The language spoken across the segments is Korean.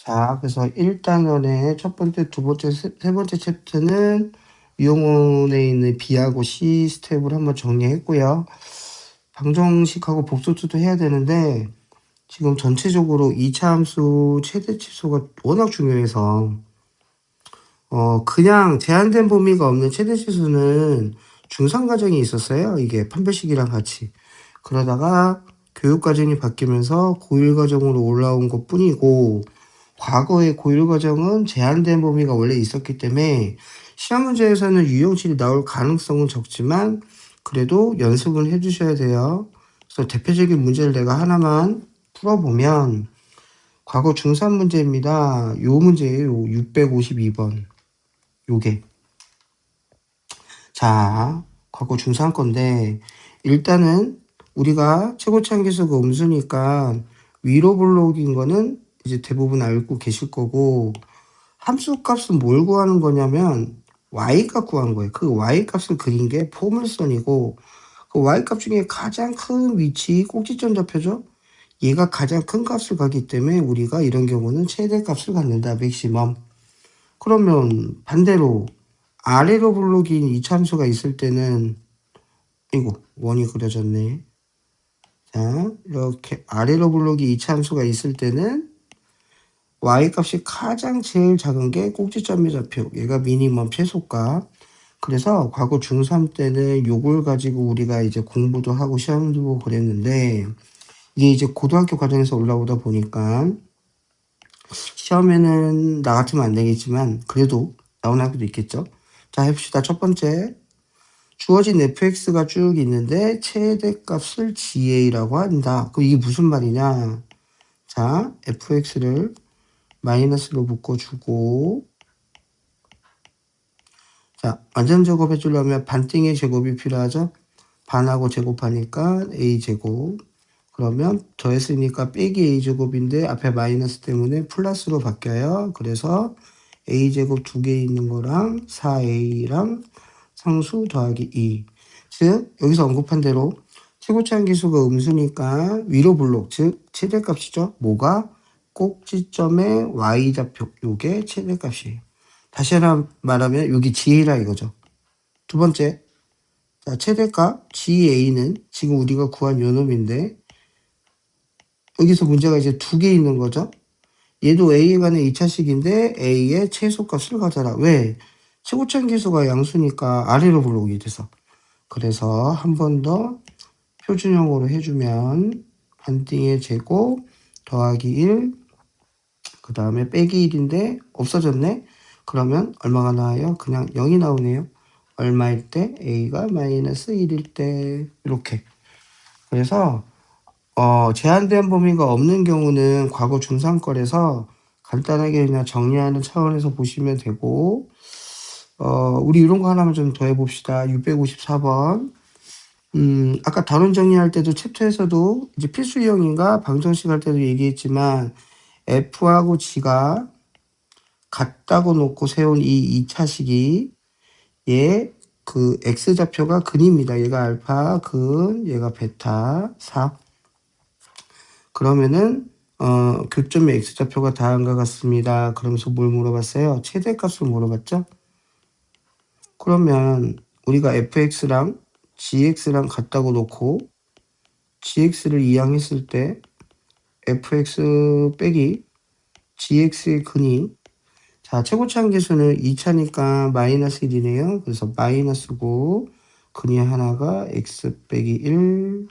자, 그래서 1단원의 첫 번째, 두 번째, 세 번째 챕터는 위용원에 있는 B하고 C 스텝을 한번 정리했고요. 방정식하고 복소투도 해야 되는데 지금 전체적으로 2차 함수 최대 치수가 워낙 중요해서 그냥 제한된 범위가 없는 최대 치수는 중상 과정이 있었어요. 이게 판별식이랑 같이. 그러다가 교육 과정이 바뀌면서 고1 과정으로 올라온 것 뿐이고, 과거의 고1 과정은 제한된 범위가 원래 있었기 때문에 시험 문제에서는 유형질이 나올 가능성은 적지만 그래도 연습은 해주셔야 돼요. 그래서 대표적인 문제를 내가 하나만 풀어보면 과거 중3 문제입니다. 요 문제예요. 652번. 요게. 자, 과거 중3 건데 일단은 우리가 최고차항계수가 음수니까 위로 블록인 거는 이제 대부분 알고 계실 거고, 함수 값은 뭘 구하는 거냐면 y값 구하는 거예요. 그 y값을 그린 게 포물선이고, 그 y값 중에 가장 큰 위치 꼭지점 좌표죠. 얘가 가장 큰 값을 가기 때문에 우리가 이런 경우는 최대값을 갖는다. 맥시멈. 그러면 반대로 아래로 블록인 이참수가 있을 때는, 이거 원이 그려졌네. 자, 이렇게 아래로 블록이 이참수가 있을 때는 y값이 가장 제일 작은 게 꼭지점의 좌표. 얘가 미니멈 최소값. 그래서 과거 중3 때는 요걸 가지고 우리가 이제 공부도 하고 시험도 보고 그랬는데, 이게 이제 고등학교 과정에서 올라오다 보니까 시험에는 나 같으면 안 되겠지만 그래도 나오는 학교도 있겠죠. 자, 해봅시다. 첫 번째, 주어진 fx가 쭉 있는데 최대값을 GA라고 한다. 그럼 이게 무슨 말이냐? 자, fx를 마이너스로 묶어주고, 자, 완전 제곱해 주려면 반띵의 제곱이 필요하죠? 반하고 제곱하니까 a제곱. 그러면 더했으니까 빼기 a제곱인데 앞에 마이너스 때문에 플러스로 바뀌어요. 그래서 a제곱 두 개 있는 거랑 4a랑 상수 더하기 2. 즉 여기서 언급한 대로 최고차항계수가 음수니까 위로 블록, 즉 최대값이죠. 뭐가? 꼭지점의 y좌표, 요게 최대값이에요. 다시 하나 말하면 여기 GA라 이거죠. 두 번째, 자, 최대값 GA는 지금 우리가 구한 요 놈인데 여기서 문제가 이제 두 개 있는 거죠. 얘도 A에 관한 2차식인데 A의 최소값을 가져라. 왜? 최고차항계수가 양수니까 아래로 블록이 돼서. 그래서 한 번 더 표준형으로 해주면 반띵의 제곱 더하기 1, 그 다음에 빼기 1인데 없어졌네. 그러면 얼마가 나와요? 그냥 0이 나오네요. 얼마일 때? A가 마이너스 1일 때. 이렇게. 그래서 제한된 범위가 없는 경우는 과거 중3 거라서 간단하게 그냥 정리하는 차원에서 보시면 되고, 우리 이런 거 하나만 좀 더 해봅시다. 654번. 아까 단원 정리할 때도 챕터에서도 이제 필수 유형인가 방정식 할 때도 얘기했지만 F하고 G가 같다고 놓고 세운 이 2차식이 얘 그 X좌표가 근입니다. 얘가 알파 근, 얘가 베타 4. 그러면은 교점의 X좌표가 다음과 같습니다. 그러면서 뭘 물어봤어요? 최대값을 물어봤죠? 그러면 우리가 fx랑 gx랑 같다고 놓고 gx를 이항했을 때 fx 빼기 gx의 근이, 자, 최고차항계수는 2차니까 마이너스 1이네요. 그래서 마이너스고 근이 하나가 x 빼기 1,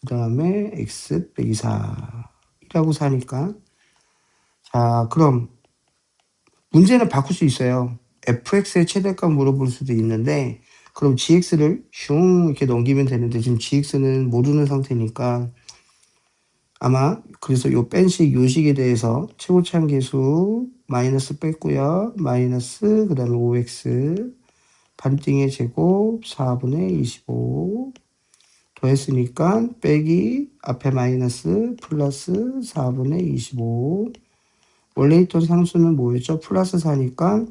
그 다음에 x 빼기 4 이라고 사니까, 자, 그럼 문제는 바꿀 수 있어요. fx의 최대값 물어볼 수도 있는데 그럼 gx를 슝 이렇게 넘기면 되는데 지금 gx는 모르는 상태니까 아마 그래서 요 뺀식 요식에 대해서 최고차항계수 마이너스 뺐고요. 마이너스 그 다음에 5x 반띵의 제곱 4분의 25 더했으니까 빼기 앞에 마이너스 플러스 4분의 25. 원래 있던 상수는 뭐였죠? 플러스 4니까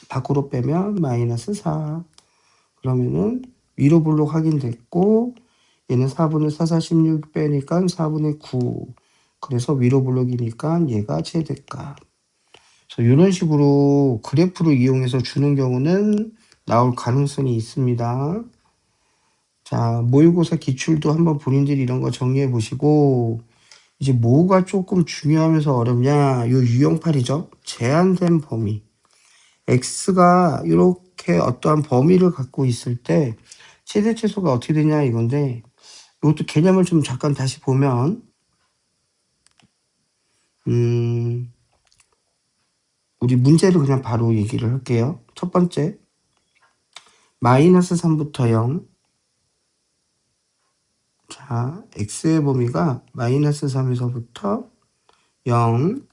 밖으로 빼면 마이너스 4. 그러면은 위로 블록 확인됐고 얘는 4분의 4, 4, 16 빼니까 4분의 9 그래서 위로 블록이니까 얘가 최대값. 그래서 이런 식으로 그래프를 이용해서 주는 경우는 나올 가능성이 있습니다. 자, 모의고사 기출도 한번 본인들이 이런 거 정리해 보시고, 이제 뭐가 조금 중요하면서 어렵냐, 요 유형팔이죠. 제한된 범위. x가 이렇게 어떠한 범위를 갖고 있을 때 최대 최소가 어떻게 되냐 이건데, 이것도 개념을 좀 잠깐 다시 보면, 우리 문제를 그냥 바로 얘기를 할게요. 첫 번째, 마이너스 3부터 0. 자, x의 범위가 마이너스 3에서부터 0.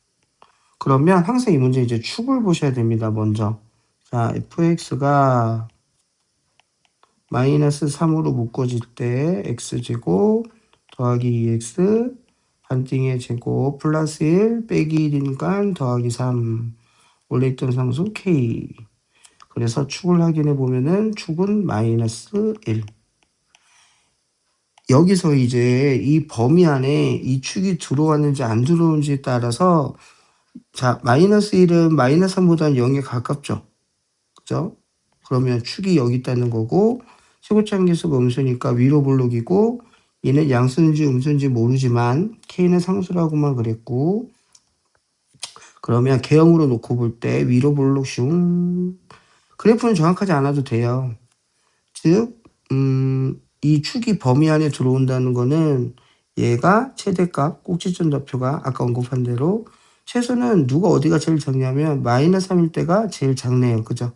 그러면 항상 이 문제 이제 축을 보셔야 됩니다. 먼저. 자, fx가 마이너스 3으로 묶어질 때 x제곱 더하기 2x 반띵의 제곱 플러스 1 빼기 1이니까 더하기 3. 원래 있던 상수 k. 그래서 축을 확인해 보면은 축은 마이너스 1. 여기서 이제 이 범위 안에 이 축이 들어왔는지 안 들어오는지에 따라서 자, 마이너스 1은 마이너스 3보다는 0에 가깝죠. 그죠? 그러면 축이 여기 있다는 거고 최고차항계수가 음수니까 위로 블록이고 얘는 양수인지 음수인지 모르지만 k는 상수라고만 그랬고 그러면 개형으로 놓고 볼 때 위로 블록 슝 그래프는 정확하지 않아도 돼요. 즉 이 축이 범위 안에 들어온다는 거는 얘가 최대값 꼭지점 좌표가 아까 언급한 대로 최소는 누가 어디가 제일 작냐면 마이너스 3일 때가 제일 작네요. 그죠?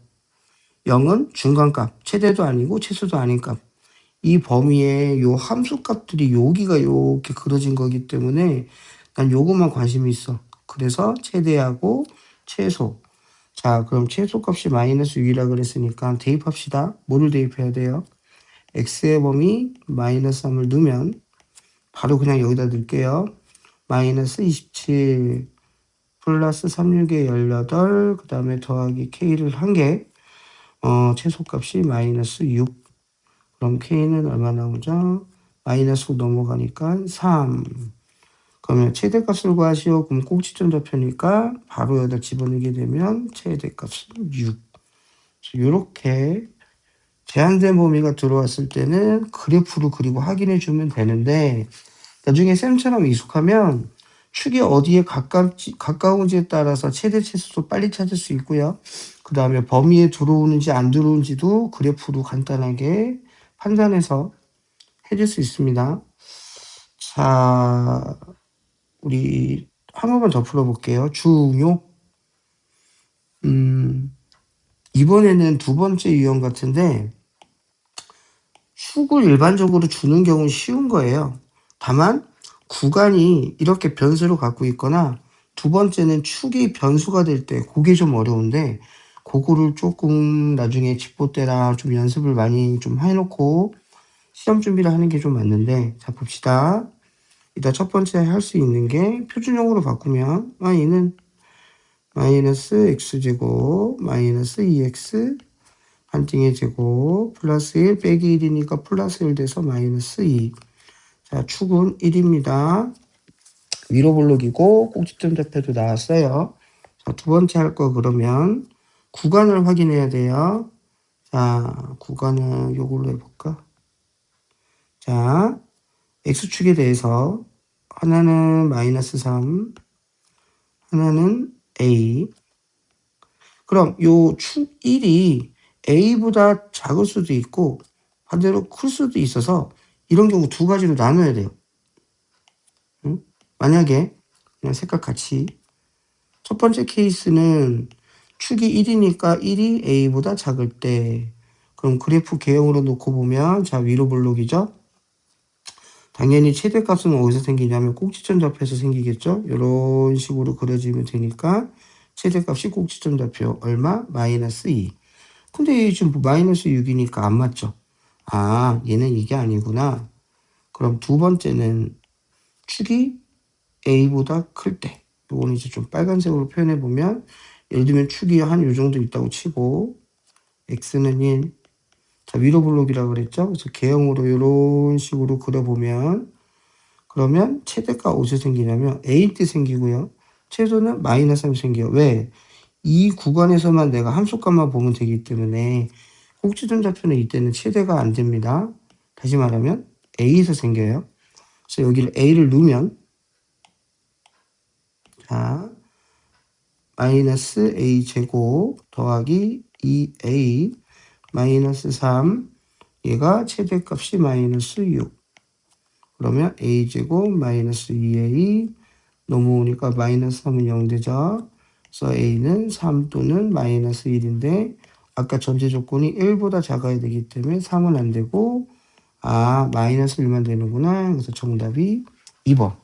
0은 중간값, 최대도 아니고 최소도 아닌 값. 이 범위에 요 함수 값들이 여기가 이렇게 그려진 거기 때문에 난 요것만 관심이 있어. 그래서 최대하고 최소. 자, 그럼 최소 값이 마이너스 6이라 그랬으니까 대입합시다. 뭐를 대입해야 돼요? x의 범위 마이너스 3을 넣으면 바로 그냥 여기다 넣을게요. 마이너스 27 플러스 36에 18, 그 다음에 더하기 k를 1개, 최소값이 마이너스 6. 그럼 k는 얼마 나오죠? 마이너스 넘어가니까 3. 그러면 최대값을 구하시오. 그럼 꼭지점 좌표니까 바로 여기다 집어넣게 되면 최대값은 6. 이렇게 제한된 범위가 들어왔을 때는 그래프로 그리고 확인해 주면 되는데 나중에 쌤처럼 익숙하면 축이 어디에 가까운지에 따라서 최대 최소도 빨리 찾을 수 있고요. 그 다음에 범위에 들어오는지 안 들어오는지도 그래프로 간단하게 판단해서 해줄 수 있습니다. 자, 우리 한 번만 더 풀어볼게요. 중요. 이번에는 두 번째 유형 같은데 축을 일반적으로 주는 경우는 쉬운 거예요. 다만 구간이 이렇게 변수를 갖고 있거나 두 번째는 축이 변수가 될 때 그게 좀 어려운데 그거를 조금 나중에 집보때라 좀 연습을 많이 좀 해놓고 시험 준비를 하는 게 좀 맞는데 자 봅시다. 일단 첫 번째 할 수 있는 게 표준형으로 바꾸면 얘는 마이너스 x제곱 마이너스 2x 반띵의 제곱 플러스 1 빼기 1이니까 플러스 1 돼서 마이너스 2. 자, 축은 1입니다. 위로 블록이고 꼭지점 좌표도 나왔어요. 자, 두 번째 할 거 그러면 구간을 확인해야 돼요. 자, 구간은 요걸로 해볼까? 자, x축에 대해서 하나는 마이너스 3, 하나는 a. 그럼 요 축 1이 a보다 작을 수도 있고 반대로 클 수도 있어서 이런 경우 두 가지로 나눠야 돼요. 응? 만약에 그냥 색깔 같이 첫 번째 케이스는 축이 1이니까 1이 a보다 작을 때 그럼 그래프 개형으로 놓고 보면 자 위로 블록이죠. 당연히 최대값은 어디서 생기냐면 꼭지점 좌표에서 생기겠죠. 이런 식으로 그려지면 되니까 최대값이 꼭지점 좌표 얼마? 마이너스 2. 근데 지금 마이너스 6이니까 안 맞죠. 아 얘는 이게 아니구나. 그럼 두 번째는 축이 a보다 클 때 이거는 이제 좀 빨간색으로 표현해 보면 예를 들면 축이 한 요 정도 있다고 치고 x는 1. 자 위로 블록이라고 그랬죠. 그래서 개형으로 이런 식으로 그려보면 그러면 최대가 어디서 생기냐면 A 때 생기고요. 최소는 마이너스 3 생겨요. 왜? 이 구간에서만 내가 함수값만 보면 되기 때문에 꼭지점좌표는 이때는 최대가 안 됩니다. 다시 말하면 A에서 생겨요. 그래서 여기를 A를 넣으면 자 마이너스 A 제곱 더하기 2A 마이너스 3 얘가 최대값이 마이너스 6 그러면 A 제곱 마이너스 2A 넘어오니까 마이너스 3은 0 되죠. 그래서 A는 3 또는 마이너스 1인데 아까 전제 조건이 1보다 작아야 되기 때문에 3은 안 되고 마이너스 1만 되는구나. 그래서 정답이 2번.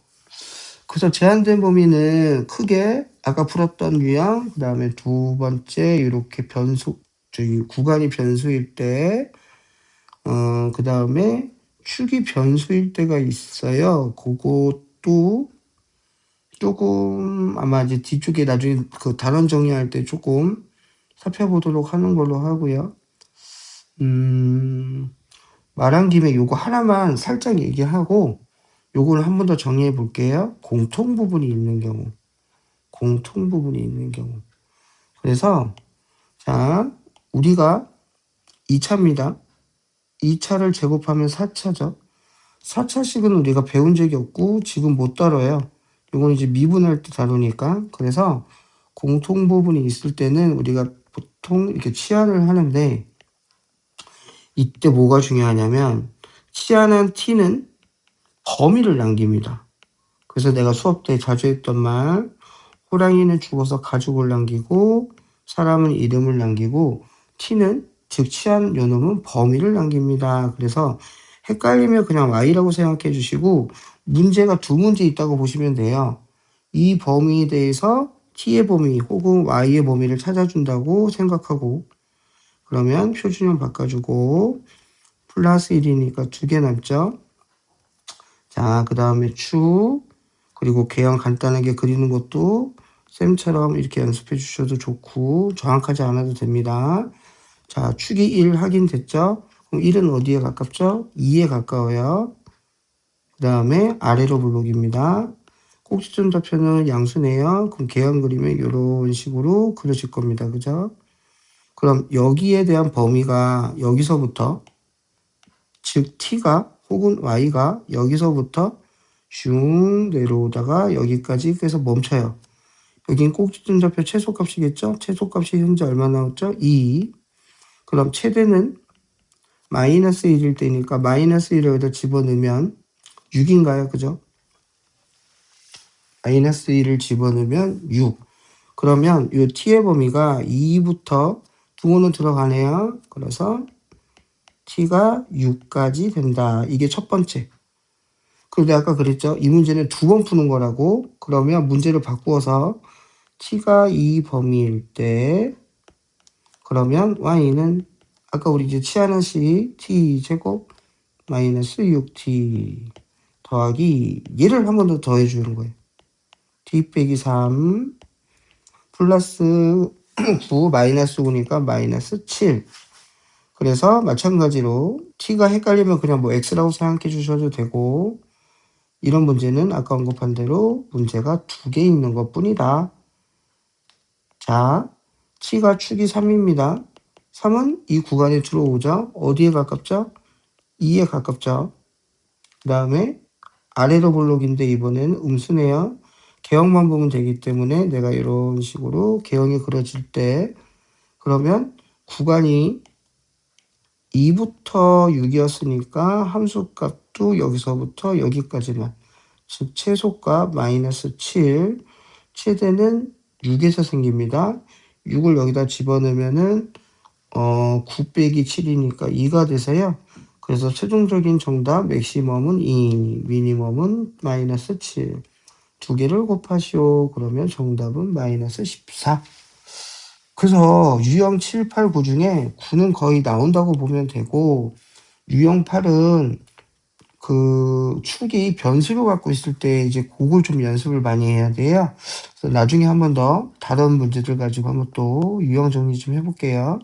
그래서 제한된 범위는 크게 아까 풀었던 유형, 그 다음에 두 번째 이렇게 변수, 구간이 변수일 때, 그 다음에 축이 변수일 때가 있어요. 그것도 조금 아마 이제 뒤쪽에 나중에 그 단원 정리할 때 조금 살펴보도록 하는 걸로 하고요. 말한 김에 요거 하나만 살짝 얘기하고 요거는 한 번 더 정리해 볼게요. 공통 부분이 있는 경우. 그래서 자 우리가 2차입니다. 2차를 제곱하면 4차죠. 4차식은 우리가 배운 적이 없고 지금 못 다뤄요. 이건 이제 미분할 때 다루니까. 그래서 공통 부분이 있을 때는 우리가 보통 이렇게 치환을 하는데 이때 뭐가 중요하냐면 치환한 t는 범위를 남깁니다. 그래서 내가 수업 때 자주 했던 말 호랑이는 죽어서 가죽을 남기고 사람은 이름을 남기고 t는 즉 치환 요놈은 범위를 남깁니다. 그래서 헷갈리면 그냥 y라고 생각해 주시고 문제가 두 문제 있다고 보시면 돼요. 이 범위에 대해서 t의 범위 혹은 y의 범위를 찾아준다고 생각하고 그러면 표준형 바꿔주고 플러스 1이니까 2개 남죠. 자, 그 다음에 축 그리고 개형 간단하게 그리는 것도 쌤처럼 이렇게 연습해 주셔도 좋고 정확하지 않아도 됩니다. 자, 축이 1 확인됐죠? 그럼 1은 어디에 가깝죠? 2에 가까워요. 그 다음에 아래로 블록입니다. 꼭지점 좌표는 양수네요. 그럼 개형 그리면 이런 식으로 그려질 겁니다. 그죠? 그럼 여기에 대한 범위가 여기서부터 즉 t가 혹은 y가 여기서부터 슝 내려오다가 여기까지 그래서 멈춰요. 여긴 꼭지점 좌표 최소값이겠죠? 최소값이 현재 얼마 나왔죠? 2. 그럼 최대는 마이너스 1일 때니까 마이너스 1을 여기다 집어넣으면 6인가요? 그죠? 마이너스 1을 집어넣으면 6. 그러면 이 t의 범위가 2부터 둥어는 들어가네요. 그래서 t가 6까지 된다. 이게 첫 번째. 그런데 아까 그랬죠? 이 문제는 두 번 푸는 거라고. 그러면 문제를 바꾸어서 t가 이 범위일 때 그러면 y는 아까 우리 이제 치환한 식 t 제곱 마이너스 6t 더하기 얘를 한 번 더 더해 주는 거예요. t 빼기 3 플러스 9 마이너스 9니까 마이너스 7. 그래서 마찬가지로 t가 헷갈리면 그냥 뭐 x라고 생각해 주셔도 되고 이런 문제는 아까 언급한 대로 문제가 2개 있는 것 뿐이다. 자, t가 축이 3입니다. 3은 이 구간에 들어오죠. 어디에 가깝죠? 2에 가깝죠. 그 다음에 아래로 블록인데 이번에는 음수네요. 개형만 보면 되기 때문에 내가 이런 식으로 개형이 그려질 때 그러면 구간이 2부터 6이었으니까 함수값도 여기서부터 여기까지만 즉 최소값 마이너스 7 최대는 6에서 생깁니다. 6을 여기다 집어넣으면은 9 빼기 7이니까 2가 되세요. 그래서 최종적인 정답 맥시멈은 2, 미니멈은 마이너스 7. 두 개를 곱하시오. 그러면 정답은 마이너스 14. 그래서 유형 7, 8, 9 중에 9는 거의 나온다고 보면 되고 유형 8은 그 축이 변수를 갖고 있을 때 이제 그걸 좀 연습을 많이 해야 돼요. 그래서 나중에 한 번 더 다른 문제들 가지고 한번 또 유형 정리 좀 해볼게요.